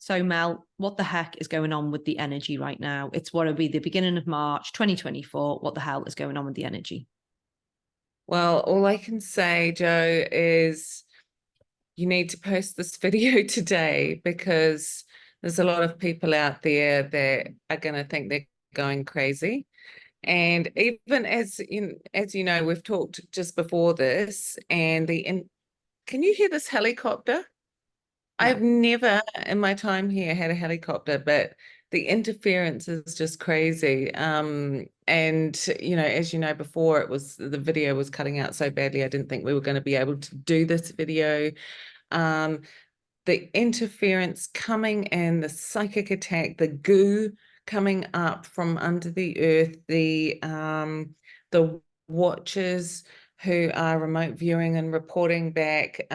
So Mel, what the heck is going on with the energy right now? It's what will be the beginning of March 2024. What the hell is going on with the energy? Well, all I can say, Joe, is you need to post this video today because there's a lot of people out there that are going to think they're going crazy. And even as you know, we've talked just before this, and can you hear this helicopter? No. I've never in my time here had a helicopter, but the interference is just crazy. And as you know, before the video was cutting out so badly, I didn't think we were going to be able to do this video. Um, the interference coming and the psychic attack, the goo coming up from under the earth, the watchers who are remote viewing and reporting back.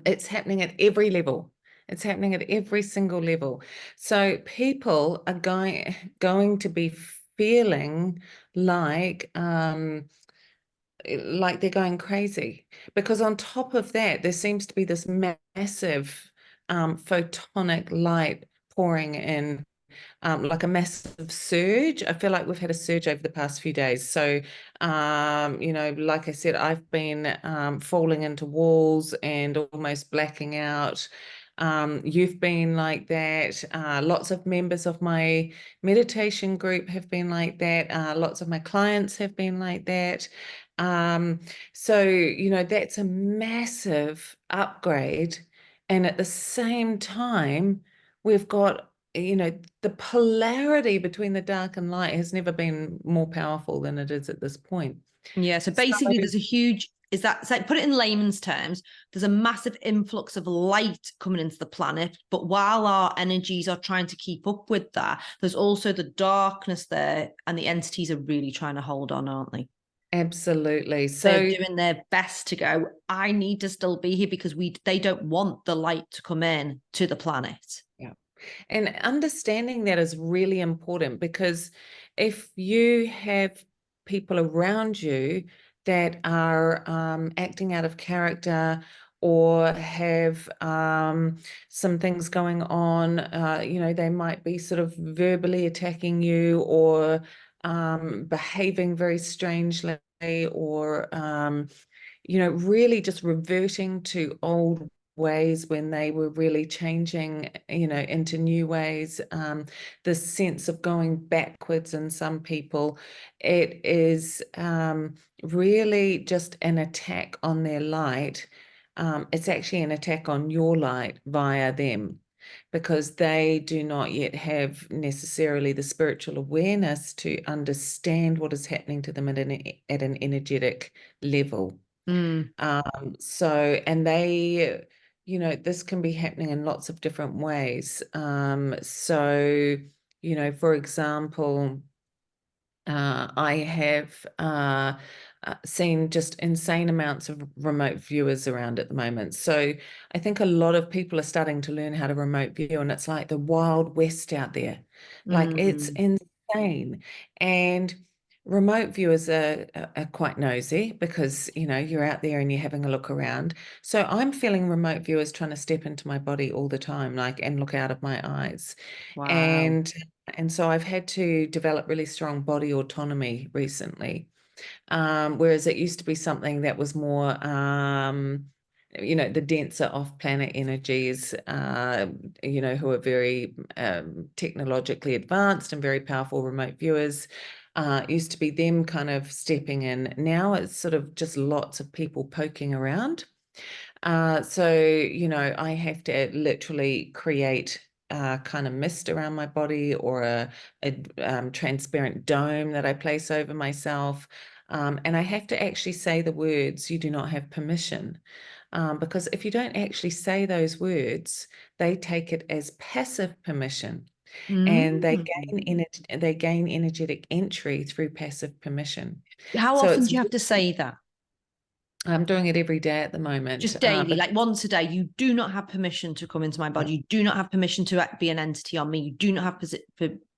It's happening at every level. It's happening at every single level. So people are going to be feeling like they're going crazy, because on top of that, there seems to be this massive photonic light pouring in, like a massive surge. I feel like we've had a surge over the past few days. So, like I said, I've been falling into walls and almost blacking out. You've been like that. Lots of members of my meditation group have been like that. Lots of my clients have been like that. So, that's a massive upgrade. And at the same time, we've got, the polarity between the dark and light has never been more powerful than it is at this point. Yeah. So basically, there's a huge, put it in layman's terms, there's a massive influx of light coming into the planet. But while our energies are trying to keep up with that, there's also the darkness there, and the entities are really trying to hold on, aren't they? Absolutely. They're So, doing their best to go, I need to still be here because they don't want the light to come in to the planet. yeah. And understanding that is really important, because if you have people around you that are acting out of character or have some things going on, they might be sort of verbally attacking you or behaving very strangely, or really just reverting to old ways when they were really changing, into new ways. The sense of going backwards in some people, it is really just an attack on their light. It's actually an attack on your light via them, because they do not yet have necessarily the spiritual awareness to understand what is happening to them at an energetic level. Mm. And this can be happening in lots of different ways. For example, I have seen just insane amounts of remote viewers around at the moment. So I think a lot of people are starting to learn how to remote view, and it's like the Wild West out there. Like, it's insane. And remote viewers are quite nosy, because, you're out there and you're having a look around. So I'm feeling remote viewers trying to step into my body all the time, and look out of my eyes. Wow. And so I've had to develop really strong body autonomy recently. Whereas it used to be something that was more, the denser off-planet energies, who are very technologically advanced and very powerful remote viewers. Used to be them kind of stepping in. Now it's sort of just lots of people poking around. I have to literally create kind of mist around my body, or a transparent dome that I place over myself. And I have to actually say the words, "You do not have permission." Because if you don't actually say those words, they take it as passive permission, and Mm. they gain energetic entry through passive permission. How So often do you have to say that? I'm doing it every day at the moment. Just daily, like once a day. You do not have permission to come into my body. You do not have permission to be an entity on me. You do not have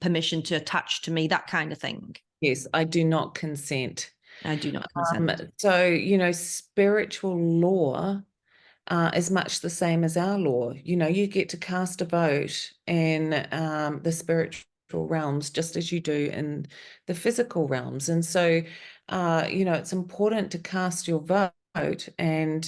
permission to attach to me, that kind of thing. Yes, I do not consent. I do not consent. So, spiritual law is much the same as our law. You know, you get to cast a vote in the spiritual realms just as you do in the physical realms. And so, you know, it's important to cast your vote and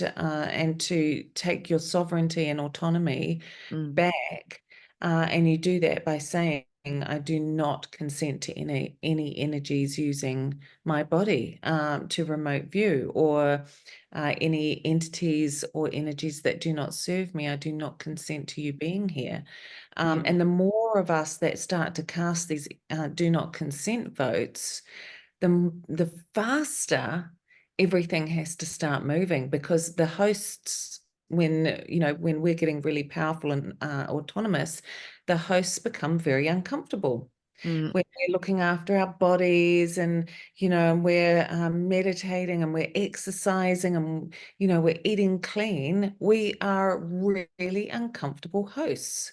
to take your sovereignty and autonomy back. And you do that by saying, I do not consent to any energies using my body to remote view, or any entities or energies that do not serve me. I do not consent to you being here. And the more of us that start to cast these do not consent votes, the faster everything has to start moving, because the hosts, when we're getting really powerful and autonomous, the hosts become very uncomfortable. When we're looking after our bodies, and we're meditating, and we're exercising, and we're eating clean, we are really uncomfortable hosts.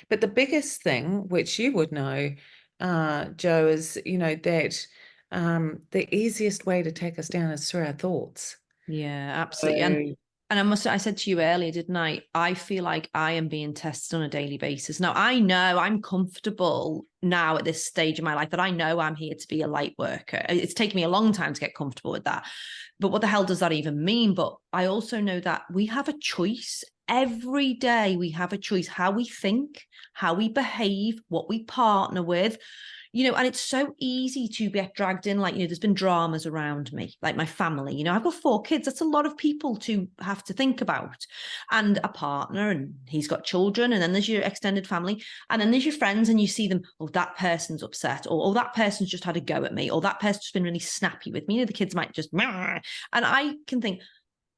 But the biggest thing, which you would know, Joe, is that the easiest way to take us down is through our thoughts. Yeah, absolutely. So, And I said to you earlier, didn't I? I feel like I am being tested on a daily basis. Now, I know I'm comfortable now at this stage of my life that I know I'm here to be a light worker. It's taken me a long time to get comfortable with that. But what the hell does that even mean? But I also know that we have a choice. Every day we have a choice how we think, how we behave, what we partner with. And it's so easy to get dragged in. Like, there's been dramas around me, like my family. I've got 4 kids. That's a lot of people to have to think about, and a partner, and he's got children. And then there's your extended family. And then there's your friends, and you see them, oh, that person's upset, or oh, that person's just had a go at me, or that person's just been really snappy with me. The kids might just, and I can think,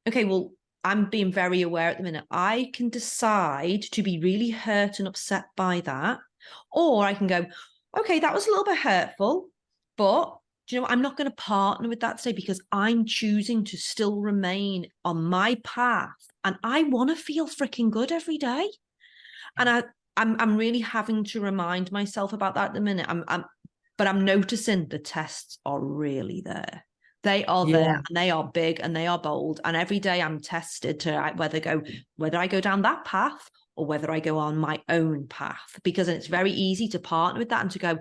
okay, well, I'm being very aware at the minute. I can decide to be really hurt and upset by that, or I can go, okay, that was a little bit hurtful, but do you know what? I'm not going to partner with that today, because I'm choosing to still remain on my path, and I want to feel freaking good every day. And I'm really having to remind myself about that at the minute. But I'm noticing the tests are really there. They are there, and they are big, and they are bold. And every day I'm tested to whether I go down that path, or whether I go on my own path, because it's very easy to partner with that and to go,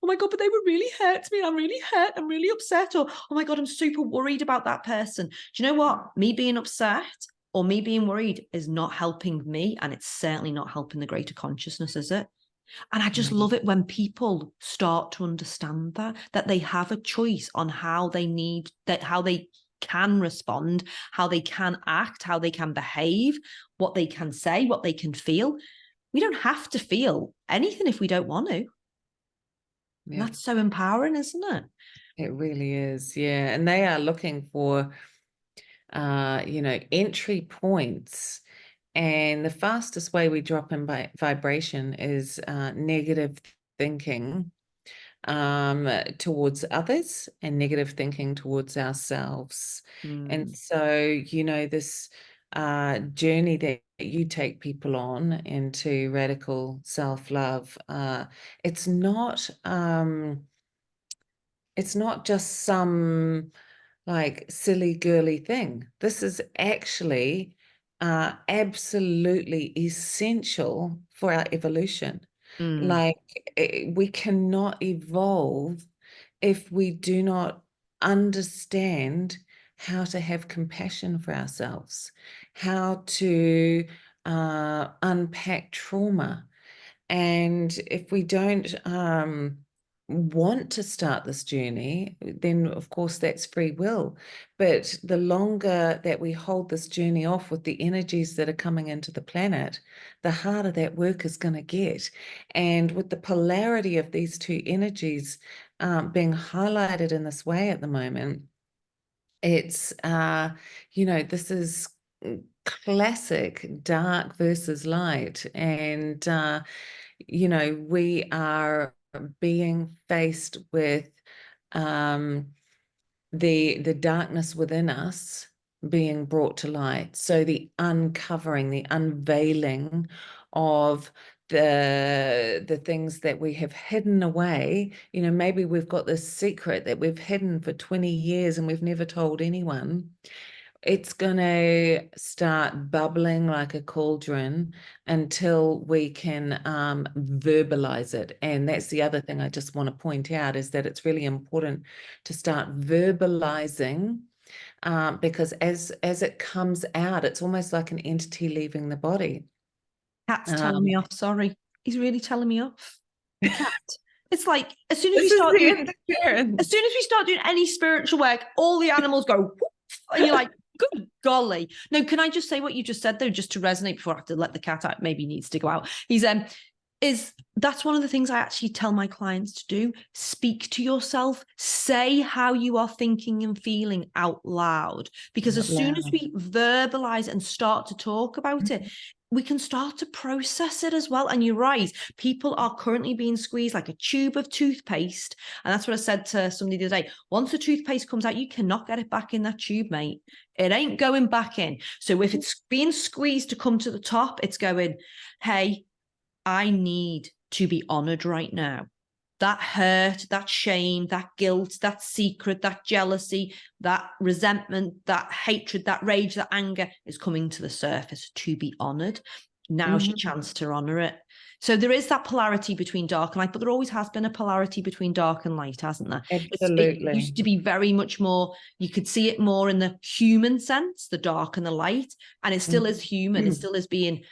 oh my God, but they were really hurt me, and I'm really hurt, I'm really upset, or oh my God, I'm super worried about that person. Do you know what? Me being upset or me being worried is not helping me, and it's certainly not helping the greater consciousness, is it? And I just love it when people start to understand that they have a choice on how they can respond, how they can act, how they can behave, what they can say, what they can feel. We don't have to feel anything if we don't want to. And that's so empowering, isn't it? It really is. Yeah. And they are looking for, entry points. And the fastest way we drop in by vibration is negative thinking towards others, and negative thinking towards ourselves. And so, this journey that you take people on into radical self-love, it's not just some like silly girly thing. This is actually absolutely essential for our evolution. Like, we cannot evolve if we do not understand how to have compassion for ourselves, how to unpack trauma. And if we don't want to start this journey, then of course that's free will. But the longer that we hold this journey off with the energies that are coming into the planet, the harder that work is going to get. And with the polarity of these two energies being highlighted in this way at the moment, it's this is classic dark versus light. And we are being faced with the darkness within us being brought to light. So the uncovering, the unveiling of the things that we have hidden away. Maybe we've got this secret that we've hidden for 20 years and we've never told anyone. it's going to start bubbling like a cauldron until we can verbalize it. And that's the other thing I just want to point out, is that it's really important to start verbalizing, because as it comes out, it's almost like an entity leaving the body. Cat's telling me off. Sorry, he's really telling me off. The cat. It's like as soon as This we is start the doing, interference. as soon as we start doing any spiritual work, all the animals go, whoof, and you're like, good golly. No, can I just say what you just said though, just to resonate before I have to let the cat out? Maybe he needs to go out. That's one of the things I actually tell my clients to do. Speak to yourself, say how you are thinking and feeling out loud. Because as soon as we verbalize and start to talk about it, we can start to process it as well. And you're right, people are currently being squeezed like a tube of toothpaste. And that's what I said to somebody the other day. Once the toothpaste comes out, you cannot get it back in that tube, mate. It ain't going back in. So if it's being squeezed to come to the top, it's going, hey, I need to be honored right now. That hurt, that shame, that guilt, that secret, that jealousy, that resentment, that hatred, that rage, that anger is coming to the surface to be honored. Now's your chance to honor it. So there is that polarity between dark and light, but there always has been a polarity between dark and light, hasn't there? Absolutely. It used to be very much more, you could see it more in the human sense, the dark and the light, and it still is human. It still is being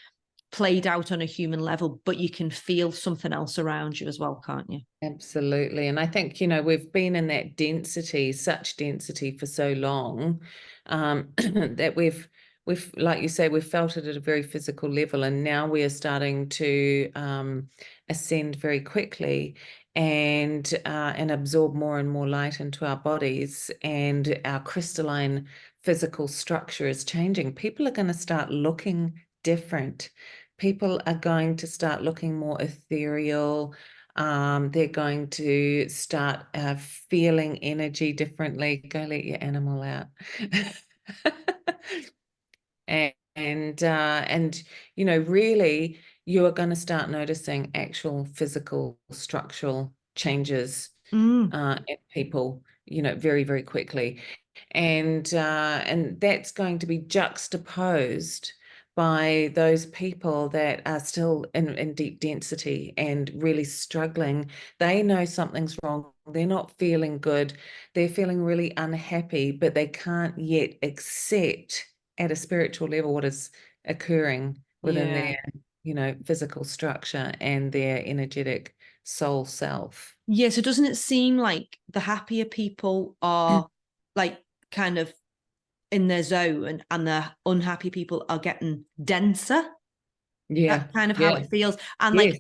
played out on a human level, but you can feel something else around you as well, can't you? Absolutely. And I think, we've been in that density, such density for so long, that we've, like you say, we've felt it at a very physical level. And now we are starting to ascend very quickly and absorb more and more light into our bodies, and our crystalline physical structure is changing. People are going to start looking different. People are going to start looking more ethereal. They're going to start feeling energy differently. Go let your animal out. and really, you are going to start noticing actual physical structural changes in people, very, very quickly. And that's going to be juxtaposed by those people that are still in deep density and really struggling. They know something's wrong. They're not feeling good. They're feeling really unhappy, but they can't yet accept at a spiritual level what is occurring within their, physical structure and their energetic soul self. Yeah, so doesn't it seem like the happier people are like kind of in their zone, and the unhappy people are getting denser? Yeah, That's kind of how it feels. And yes.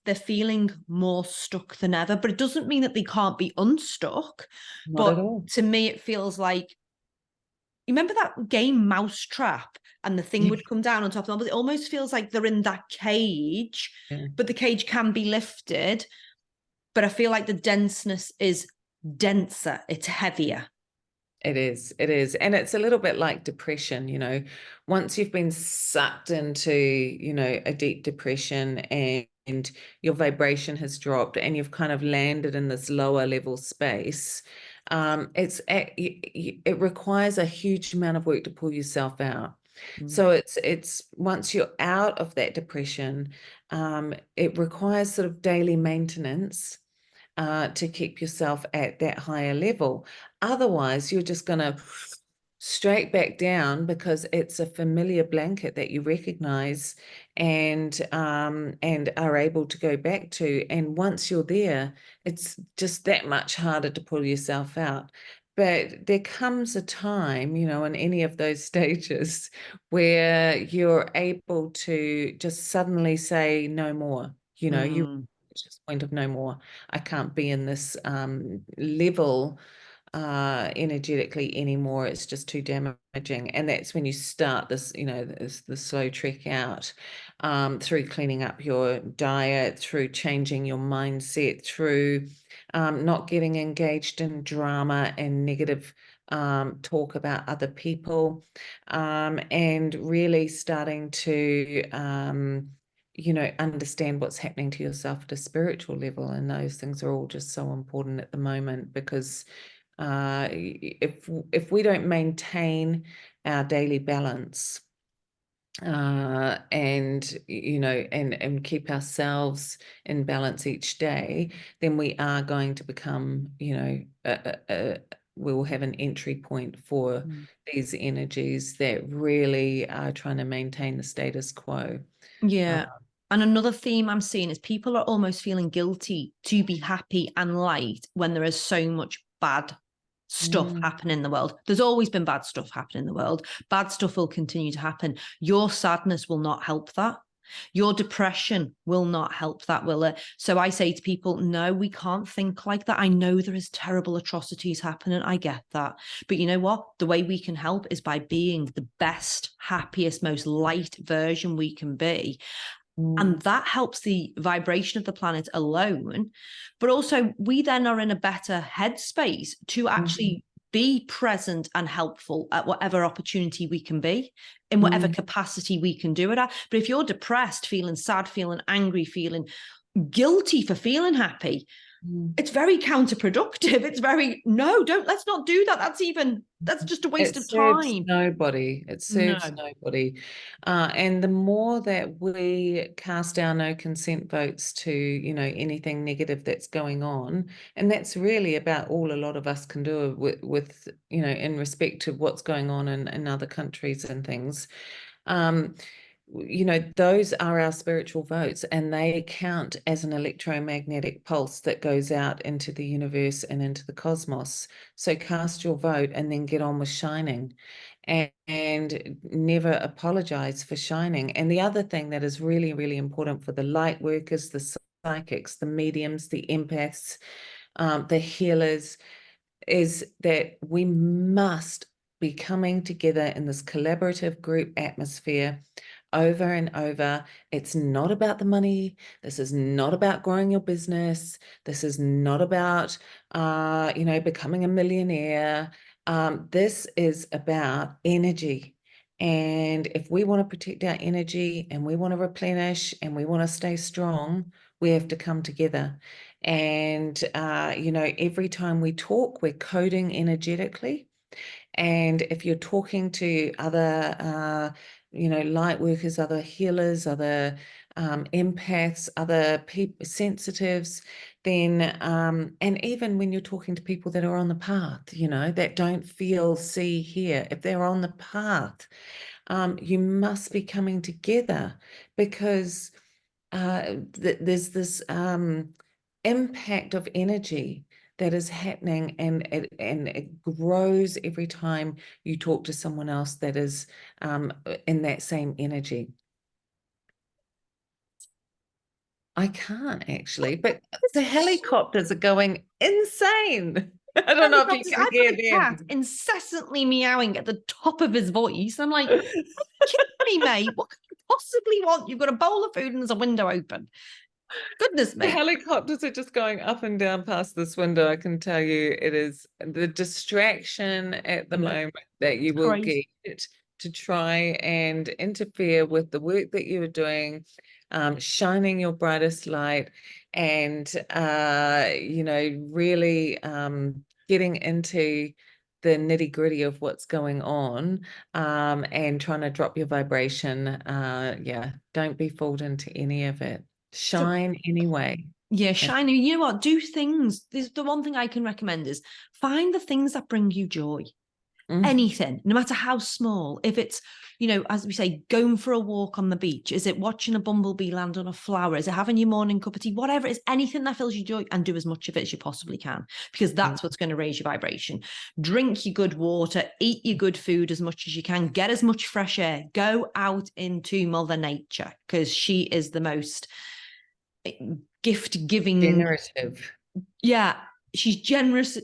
they're feeling more stuck than ever. But it doesn't mean that they can't be unstuck. Not at But all. to me, it feels like, you remember that game Mousetrap, and the thing would come down on top of them, but it almost feels like they're in that cage, but the cage can be lifted. But I feel like the denseness is denser, it's heavier. It is. And it's a little bit like depression, once you've been sucked into, a deep depression, and your vibration has dropped and you've kind of landed in this lower level space, it requires a huge amount of work to pull yourself out. So it's once you're out of that depression, it requires sort of daily maintenance to keep yourself at that higher level. Otherwise, you're just going to straight back down, because it's a familiar blanket that you recognize and are able to go back to. And once you're there, it's just that much harder to pull yourself out. But there comes a time, in any of those stages, where you're able to just suddenly say no more. You just point of no more. I can't be in this level energetically anymore. It's just too damaging. And that's when you start this, the slow trek out, through cleaning up your diet, through changing your mindset, through not getting engaged in drama and negative talk about other people, and really starting to understand what's happening to yourself at a spiritual level. And those things are all just so important at the moment, because if we don't maintain our daily balance, and and keep ourselves in balance each day, then we are going to become, we will have an entry point for these energies that really are trying to maintain the status quo. Yeah. And another theme I'm seeing is people are almost feeling guilty to be happy and light when there is so much bad stuff happening in the world. There's always been bad stuff happening in the world. Bad stuff will continue to happen. Your sadness will not help that. Your depression will not help that, will it? So I say to people, no, we can't think like that. I know there is terrible atrocities happening. I get that. But you know what? The way we can help is by being the best, happiest, most light version we can be. And that helps the vibration of the planet alone. But also, we then are in a better headspace to actually be present and helpful at whatever opportunity we can be, in whatever capacity we can do it at. But if you're depressed, feeling sad, feeling angry, feeling guilty for feeling happy, it's very counterproductive. It's very, no, let's not do that. That's just a waste of time. Nobody. It serves nobody. And the more that we cast our no consent votes to, anything negative that's going on, and that's really about all a lot of us can do with in respect to what's going on in other countries and things. Those are our spiritual votes, and they count as an electromagnetic pulse that goes out into the universe and into the cosmos. So cast your vote and then get on with shining, and never apologize for shining. And the other thing that is really, really important for the light workers, the psychics, the mediums, the empaths, the healers, is that we must be coming together in this collaborative group atmosphere over and over. It's not about the money. This is not about growing your business. This is not about, becoming a millionaire. This is about energy. And if we want to protect our energy and we want to replenish and we want to stay strong, we have to come together. And, every time we talk, we're coding energetically. And if you're talking to other, light workers, other healers, other empaths, other sensitives, then, and even when you're talking to people that are on the path, that don't feel, see, hear, if they're on the path, you must be coming together, because there's this impact of energy that is happening, and it grows every time you talk to someone else that is in that same energy. I can't actually, but the helicopters are going insane. I don't know if you can hear them. Cat incessantly meowing at the top of his voice. I'm like, kidding me, mate? What could you possibly want? You've got a bowl of food and there's a window open. Goodness me. The helicopters are just going up and down past this window. I can tell you, it is the distraction at the moment that you will get to try and interfere with the work that you are doing, shining your brightest light, and really getting into the nitty-gritty of what's going on, and trying to drop your vibration. Don't be fooled into any of it. Shine anyway. Yeah, shine. You know what? Do things. The one thing I can recommend is find the things that bring you joy. Anything, no matter how small. If it's, as we say, going for a walk on the beach, is it watching a bumblebee land on a flower, is it having your morning cup of tea, whatever it is, anything that fills you joy, and do as much of it as you possibly can, because that's what's going to raise your vibration. Drink your good water, eat your good food as much as you can, get as much fresh air, go out into Mother Nature, because she is the most gift-giving, generative. Yeah, she's generous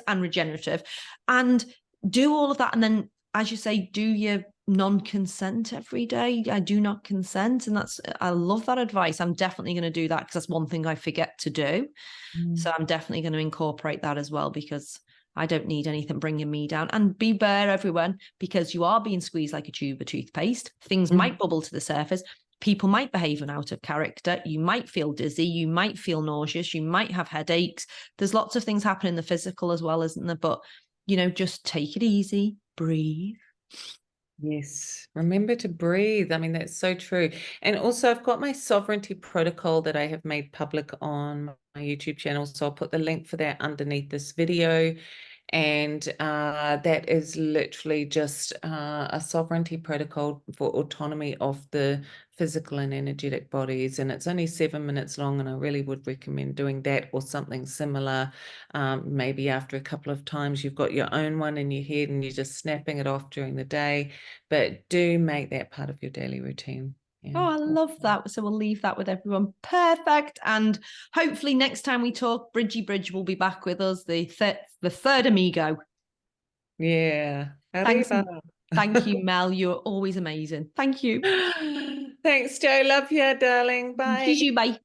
and regenerative. And do all of that, and then, as you say, do your non-consent every day. I do not consent, and I love that advice. I'm definitely going to do that, because that's one thing I forget to do. So I'm definitely going to incorporate that as well, because I don't need anything bringing me down. And be aware, everyone, because you are being squeezed like a tube of toothpaste. Things might bubble to the surface. people might behave an out of character. You might feel dizzy. You might feel nauseous. You might have headaches. There's lots of things happening in the physical as well, isn't there? But, you know, just take it easy, breathe. Yes, remember to breathe. I mean, that's so true. And also, I've got my sovereignty protocol that I have made public on my YouTube channel. So I'll put the link for that underneath this video. And that is literally just a sovereignty protocol for autonomy of the physical and energetic bodies. And it's only 7 minutes long. And I really would recommend doing that or something similar. Maybe after a couple of times, you've got your own one in your head and you're just snapping it off during the day. But do make that part of your daily routine. Yeah. Oh, I love that. So we'll leave that with everyone. Perfect. And hopefully next time we talk, Bridgie Bridge will be back with us, the third amigo. Yeah. Thanks. Arriba. Thank you, Mel. You're always amazing. Thank you. Thanks, Joe. Love you, darling. Bye. Bye.